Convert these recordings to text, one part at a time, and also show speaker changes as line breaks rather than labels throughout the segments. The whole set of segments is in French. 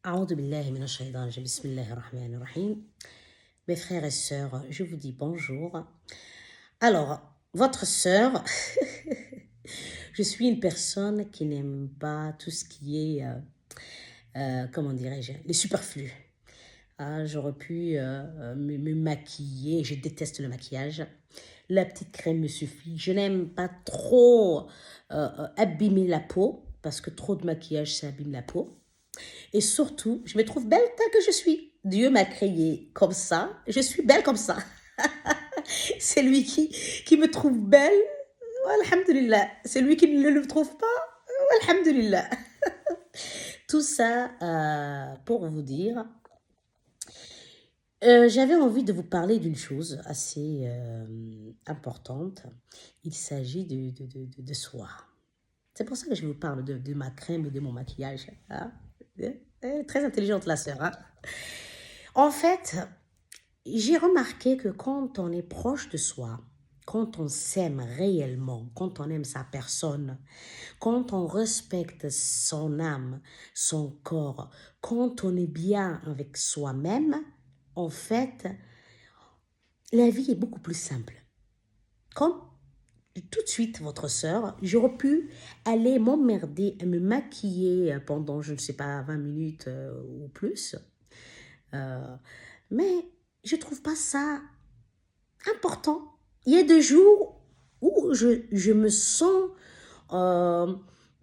A'oudou billahi minash shaitanir rajim. Bismillahir rahmanir rahim. Mes frères et sœurs, je vous dis bonjour. Alors, votre sœur, je suis une personne qui n'aime pas tout ce qui est, comment dirais-je, les superflus. Ah, j'aurais pu me maquiller, je déteste le maquillage. La petite crème me suffit. Je n'aime pas trop abîmer la peau, parce que trop de maquillage, ça abîme la peau. Et surtout, je me trouve belle telle que je suis. Dieu m'a créée comme ça. Je suis belle comme ça. C'est lui qui me trouve belle. Alhamdulillah. C'est lui qui ne le trouve pas. Alhamdulillah. Tout ça pour vous dire, j'avais envie de vous parler d'une chose assez importante. Il s'agit de soi. C'est pour ça que je vous parle de ma crème et de mon maquillage. Hein? Très intelligente la sœur. Hein? En fait, j'ai remarqué que quand on est proche de soi, quand on s'aime réellement, quand on aime sa personne, quand on respecte son âme, son corps, quand on est bien avec soi-même, en fait, la vie est beaucoup plus simple. Comme tout de suite, votre sœur, j'aurais pu aller m'emmerder et me maquiller pendant, je ne sais pas, 20 minutes ou plus. Mais je trouve pas ça important. Il y a des jours où je me sens, euh,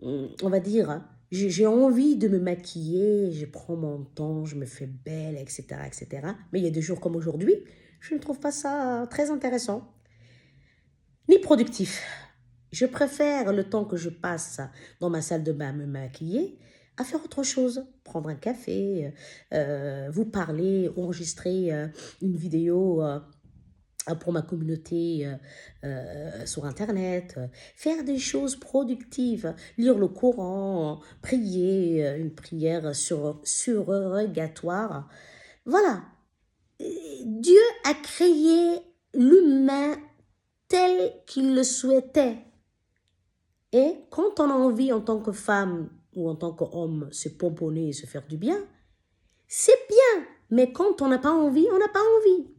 on va dire, j'ai envie de me maquiller, je prends mon temps, je me fais belle, etc., etc. Mais il y a des jours comme aujourd'hui, je ne trouve pas ça très intéressant, ni productif. Je préfère le temps que je passe dans ma salle de bain à me maquiller à faire autre chose, prendre un café, vous parler, enregistrer une vidéo pour ma communauté sur Internet, faire des choses productives, lire le Coran, prier, une prière surrogatoire. Voilà. Dieu a créé l'humain tel qu'il le souhaitait. Et quand on a envie en tant que femme ou en tant qu'homme se pomponner et se faire du bien, c'est bien. Mais quand on n'a pas envie, on n'a pas envie.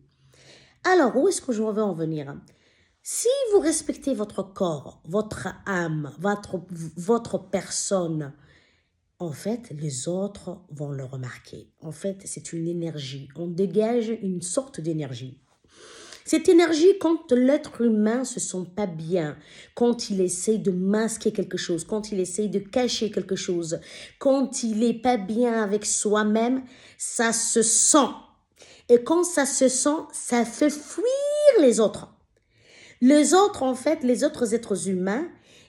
Alors, où est-ce que je veux en venir? Si vous respectez votre corps, votre âme, votre personne, en fait, les autres vont le remarquer. En fait, c'est une énergie. On dégage une sorte d'énergie. Cette énergie, quand l'être humain se sent pas bien, quand il essaye de masquer quelque chose, quand il essaye de cacher quelque chose, quand il est pas bien avec soi-même, ça se sent. Et quand ça se sent, ça fait fuir les autres. Les autres, en fait, les autres êtres humains,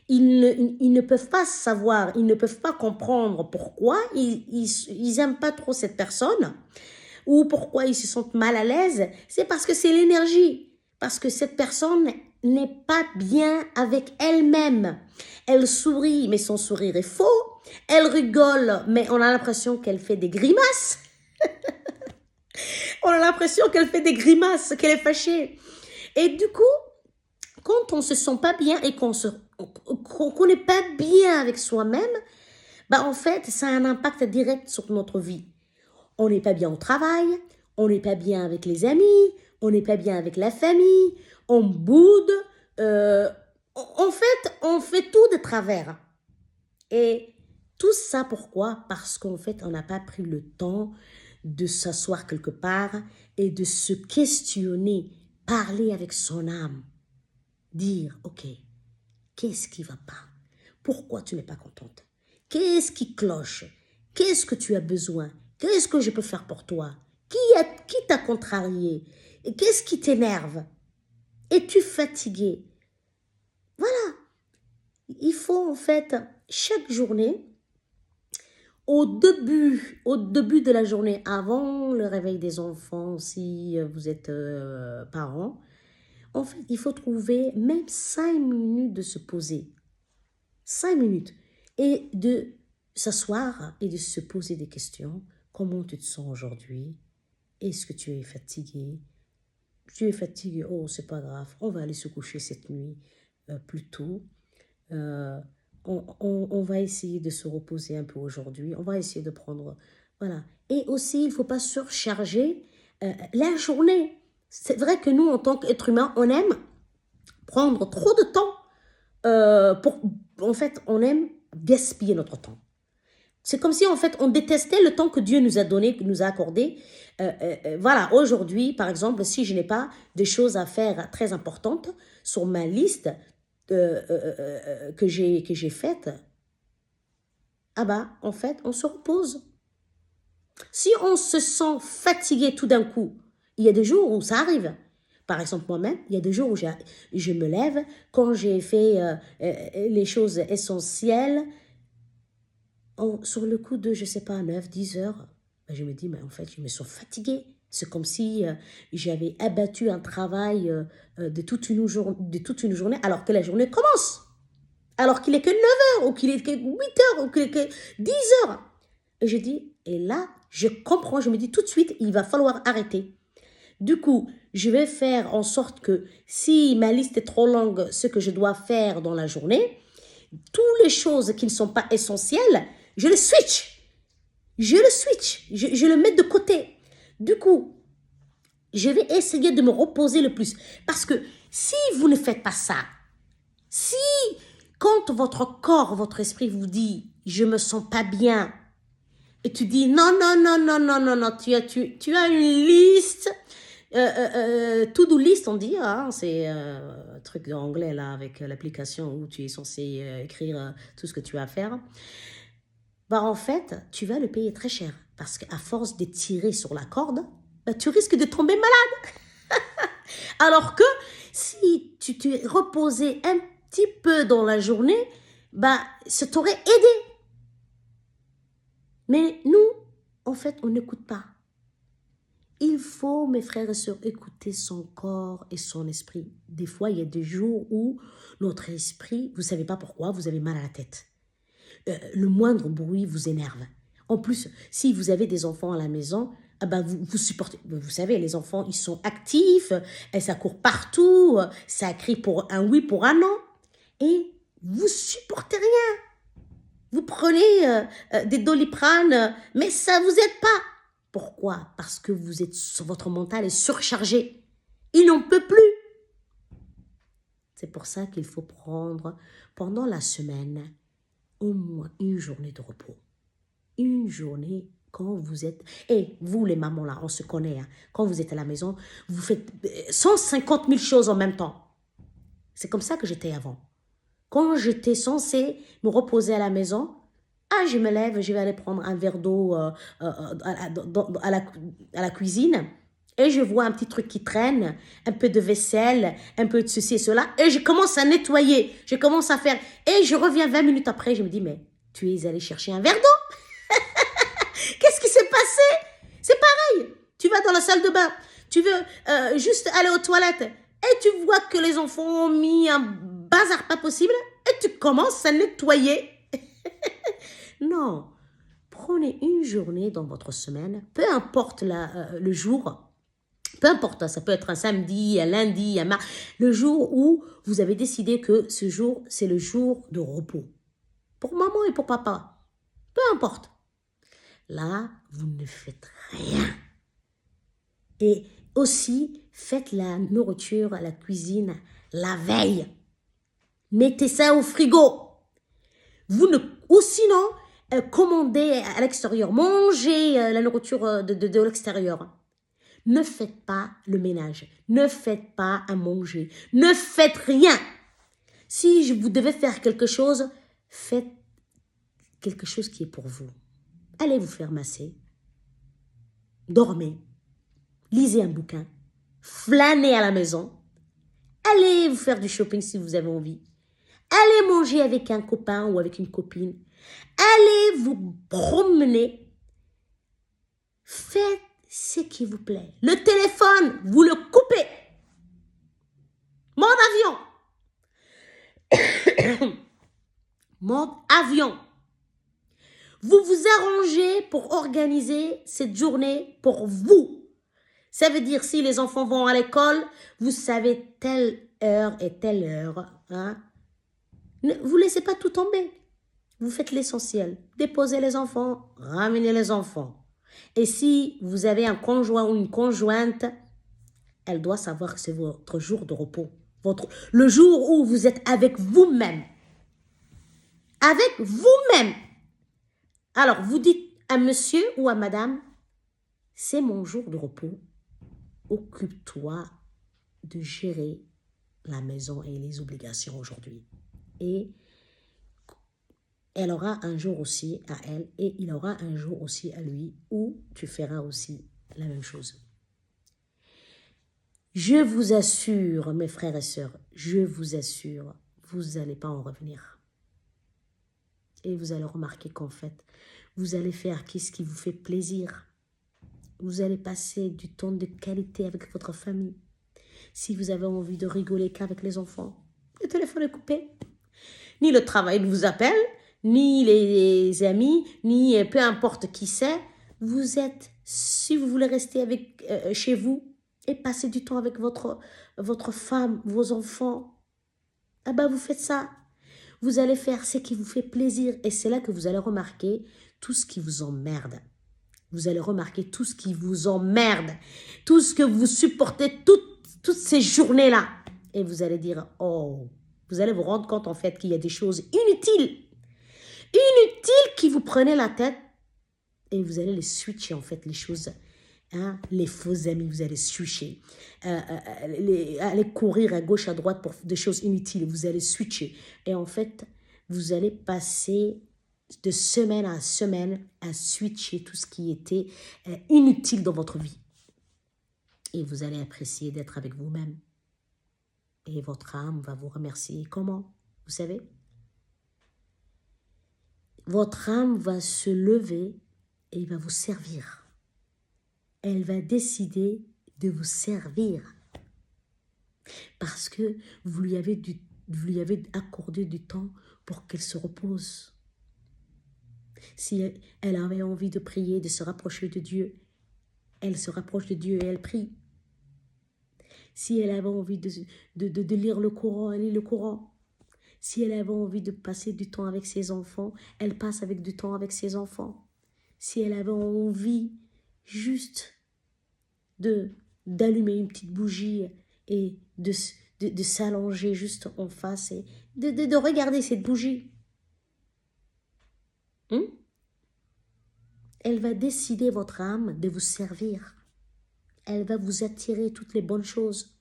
ils ne peuvent pas savoir, ils ne peuvent pas comprendre pourquoi ils aiment pas trop cette personne ou pourquoi ils se sentent mal à l'aise. C'est parce que c'est l'énergie. Parce que cette personne n'est pas bien avec elle-même. Elle sourit, mais son sourire est faux. Elle rigole, mais on a l'impression qu'elle fait des grimaces. On a l'impression qu'elle fait des grimaces, qu'elle est fâchée. Et du coup, quand on se sent pas bien et qu'on n'est pas bien avec soi-même, bah en fait, ça a un impact direct sur notre vie. On n'est pas bien au travail, on n'est pas bien avec les amis, on n'est pas bien avec la famille, on boude. En fait, on fait tout de travers. Et tout ça, pourquoi? Parce qu'en fait, on n'a pas pris le temps de s'asseoir quelque part et de se questionner, parler avec son âme. Dire, ok, qu'est-ce qui va pas? Pourquoi tu n'es pas contente? Qu'est-ce qui cloche? Qu'est-ce que tu as besoin? Qu'est-ce que je peux faire pour toi? Qui t'a contrarié? Qu'est-ce qui t'énerve? Es-tu fatigué? Voilà. Il faut en fait, chaque journée, au début de la journée, avant le réveil des enfants, si vous êtes parent, en fait, il faut trouver même 5 minutes de se poser. 5 minutes. Et de s'asseoir et de se poser des questions. Comment tu te sens aujourd'hui? Est-ce que tu es fatigué? Tu es fatigué? Oh, c'est pas grave. On va aller se coucher cette nuit plus tôt. On va essayer de se reposer un peu aujourd'hui. On va essayer de prendre Voilà. Et aussi, il ne faut pas surcharger la journée. C'est vrai que nous, en tant qu'êtres humains, on aime prendre trop de temps en fait, on aime gaspiller notre temps. C'est comme si, en fait, on détestait le temps que Dieu nous a donné, que nous a accordé. Voilà, aujourd'hui, par exemple, si je n'ai pas des choses à faire très importantes sur ma liste que j'ai faite, ah bah, en fait, on se repose. Si on se sent fatigué tout d'un coup, il y a des jours où ça arrive. Par exemple, moi-même, il y a des jours où je me lève, quand j'ai fait les choses essentielles, sur le coup de, je ne sais pas, 9, 10 heures, ben je me dis, mais en fait, je me sens fatiguée. C'est comme si j'avais abattu un travail de toute une journée, alors que la journée commence. Alors qu'il est que 9 heures, ou qu'il est que 8 heures, ou qu'il est que 10 heures. Et je dis, et là, je comprends, je me dis tout de suite, il va falloir arrêter. Du coup, je vais faire en sorte que si ma liste est trop longue, ce que je dois faire dans la journée, toutes les choses qui ne sont pas essentielles, je le switch. Je le mets de côté. Du coup, je vais essayer de me reposer le plus. Parce que si vous ne faites pas ça, si quand votre corps, votre esprit vous dit « je me sens pas bien », et tu dis « non, non, non, non, non, non, non, tu as une liste », to-do list, on dit, hein, c'est un truc anglais là avec l'application où tu es censé écrire tout ce que tu as à faire. Bah en fait, tu vas le payer très cher parce qu'à force de tirer sur la corde, bah, tu risques de tomber malade. Alors que si tu t'es reposé un petit peu dans la journée, bah ça t'aurait aidé. Mais nous, en fait, on n'écoute pas. Il faut, mes frères et sœurs, écouter son corps et son esprit. Des fois, il y a des jours où notre esprit, vous ne savez pas pourquoi, vous avez mal à la tête. Le moindre bruit vous énerve. En plus, si vous avez des enfants à la maison, ah ben vous supportez. Vous savez, les enfants, ils sont actifs, et ça court partout, ça crie pour un oui, pour un non. Et vous supportez rien. Vous prenez des Doliprane, mais ça ne vous aide pas. Pourquoi? Parce que votre mental est surchargé. Il n'en peut plus. C'est pour ça qu'il faut prendre pendant la semaine au moins une journée de repos. Une journée quand vous êtes... Et vous les mamans là, on se connaît. Hein, quand vous êtes à la maison, vous faites 150 000 choses en même temps. C'est comme ça que j'étais avant. Quand j'étais censée me reposer à la maison, je me lève, je vais aller prendre un verre d'eau à la cuisine et je vois un petit truc qui traîne, un peu de vaisselle, un peu de ceci et cela, et je commence à nettoyer, je commence à faire, et je reviens 20 minutes après, je me dis, mais tu es allé chercher un verre d'eau? Qu'est-ce qui s'est passé? C'est pareil, tu vas dans la salle de bain, tu veux juste aller aux toilettes, et tu vois que les enfants ont mis un bazar pas possible, et tu commences à nettoyer. Non, prenez une journée dans votre semaine, peu importe le jour, peu importe, ça peut être un samedi, un lundi, un mardi, le jour où vous avez décidé que ce jour, c'est le jour de repos. Pour maman et pour papa, peu importe. Là, vous ne faites rien. Et aussi, faites la nourriture à la cuisine la veille. Mettez ça au frigo. Ou sinon, commandez à l'extérieur. Mangez la nourriture de l'extérieur. Ne faites pas le ménage. Ne faites pas à manger. Ne faites rien. Si vous devez faire quelque chose, faites quelque chose qui est pour vous. Allez vous faire masser. Dormez. Lisez un bouquin. Flânez à la maison. Allez vous faire du shopping si vous avez envie. Allez manger avec un copain ou avec une copine. Allez vous promener. Faites ce qui vous plaît. Le téléphone, vous le coupez. Mode avion. Mode avion. Vous vous arrangez pour organiser cette journée pour vous. Ça veut dire si les enfants vont à l'école, vous savez telle heure et telle heure. Hein? Ne vous laissez pas tout tomber. Vous faites l'essentiel. Déposez les enfants, ramenez les enfants. Et si vous avez un conjoint ou une conjointe, elle doit savoir que c'est votre jour de repos. Le jour où vous êtes avec vous-même. Avec vous-même. Alors, vous dites à monsieur ou à madame, c'est mon jour de repos. Occupe-toi de gérer la maison et les obligations aujourd'hui. Et elle aura un jour aussi à elle et il aura un jour aussi à lui où tu feras aussi la même chose. Je vous assure, mes frères et sœurs, je vous assure, vous n'allez pas en revenir. Et vous allez remarquer qu'en fait, vous allez faire ce qui vous fait plaisir. Vous allez passer du temps de qualité avec votre famille. Si vous avez envie de rigoler qu'avec les enfants, le téléphone est coupé. Ni le travail ne vous appelle, ni les amis, ni peu importe qui c'est. Vous êtes, si vous voulez rester chez vous et passer du temps avec votre femme, vos enfants, ah ben vous faites ça. Vous allez faire ce qui vous fait plaisir et c'est là que vous allez remarquer tout ce qui vous emmerde. Vous allez remarquer tout ce qui vous emmerde, tout ce que vous supportez toutes ces journées-là. Et vous allez dire, oh, vous allez vous rendre compte en fait qu'il y a des choses inutiles qui vous prenaient la tête et vous allez les switcher en fait, les choses, hein, les faux amis, vous allez switcher, aller courir à gauche, à droite pour des choses inutiles, vous allez switcher. Et en fait, vous allez passer de semaine à semaine à switcher tout ce qui était inutile dans votre vie. Et vous allez apprécier d'être avec vous-même. Et votre âme va vous remercier. Comment? Vous savez? Votre âme va se lever et il va vous servir. Elle va décider de vous servir. Parce que vous lui avez accordé du temps pour qu'elle se repose. Si elle avait envie de prier, de se rapprocher de Dieu, elle se rapproche de Dieu et elle prie. Si elle avait envie de lire le Coran, elle lit le Coran. Si elle avait envie de passer du temps avec ses enfants, elle passe du temps avec ses enfants. Si elle avait envie juste d'allumer une petite bougie et de s'allonger juste en face et de regarder cette bougie. Elle va décider, votre âme, de vous servir. Elle va vous attirer toutes les bonnes choses.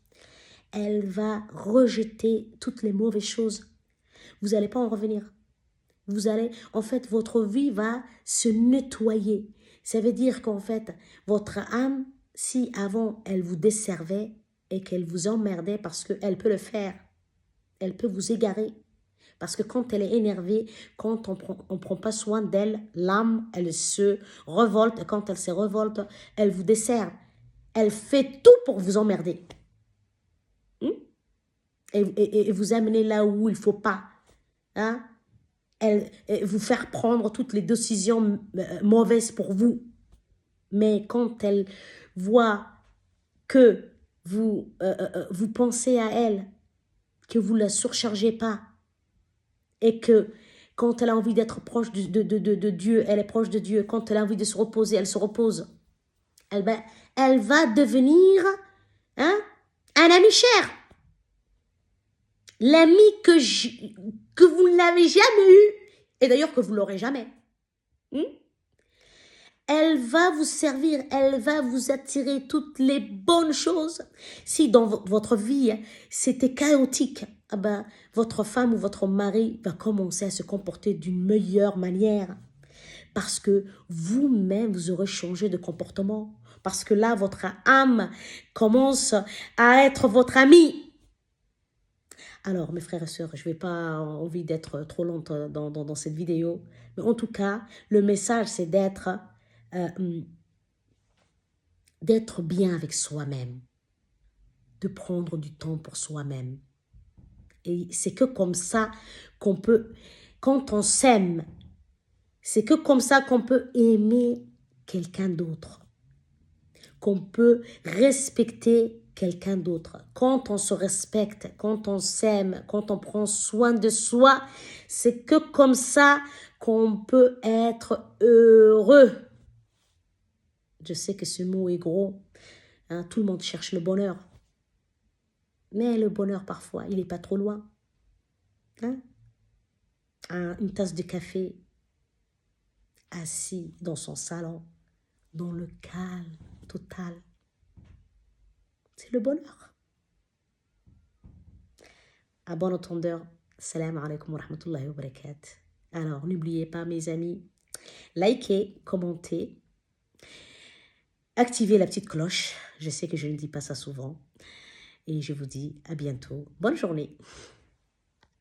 Elle va rejeter toutes les mauvaises choses. Vous n'allez pas en revenir. En fait, votre vie va se nettoyer. Ça veut dire qu'en fait, votre âme, si avant elle vous desservait et qu'elle vous emmerdait parce qu'elle peut le faire, elle peut vous égarer. Parce que quand elle est énervée, quand on prend pas soin d'elle, l'âme, elle se révolte. Et quand elle se révolte, elle vous dessert. Elle fait tout pour vous emmerder. Et vous amener là où il ne faut pas. Hein? Vous faire prendre toutes les décisions mauvaises pour vous. Mais quand elle voit que vous pensez à elle, que vous ne la surchargez pas, et que quand elle a envie d'être proche de Dieu, elle est proche de Dieu. Quand elle a envie de se reposer, elle se repose. Elle va devenir un ami cher. L'ami que vous n'avez jamais eu. Et d'ailleurs que vous ne l'aurez jamais. Elle va vous servir. Elle va vous attirer toutes les bonnes choses. Si dans votre vie, c'était chaotique, votre femme ou votre mari va commencer à se comporter d'une meilleure manière. Parce que vous-même, vous aurez changé de comportement. Parce que là, votre âme commence à être votre ami. Alors, mes frères et sœurs, je n'ai pas envie d'être trop lente dans cette vidéo. Mais en tout cas, le message, c'est d'être bien avec soi-même. De prendre du temps pour soi-même. Et c'est que comme ça qu'on peut, quand on s'aime, c'est que comme ça qu'on peut aimer quelqu'un d'autre. Qu'on peut respecter quelqu'un d'autre. Quand on se respecte, quand on s'aime, quand on prend soin de soi, c'est que comme ça qu'on peut être heureux. Je sais que ce mot est gros. Hein, tout le monde cherche le bonheur. Mais le bonheur, parfois, il n'est pas trop loin. Hein? Une tasse de café, assis dans son salon, dans le calme total. C'est le bonheur. À bon entendeur, salam alaikum wa rahmatullahi wa barakatuh. Alors, n'oubliez pas, mes amis, likez, commentez, activez la petite cloche. Je sais que je ne dis pas ça souvent. Et je vous dis à bientôt. Bonne journée.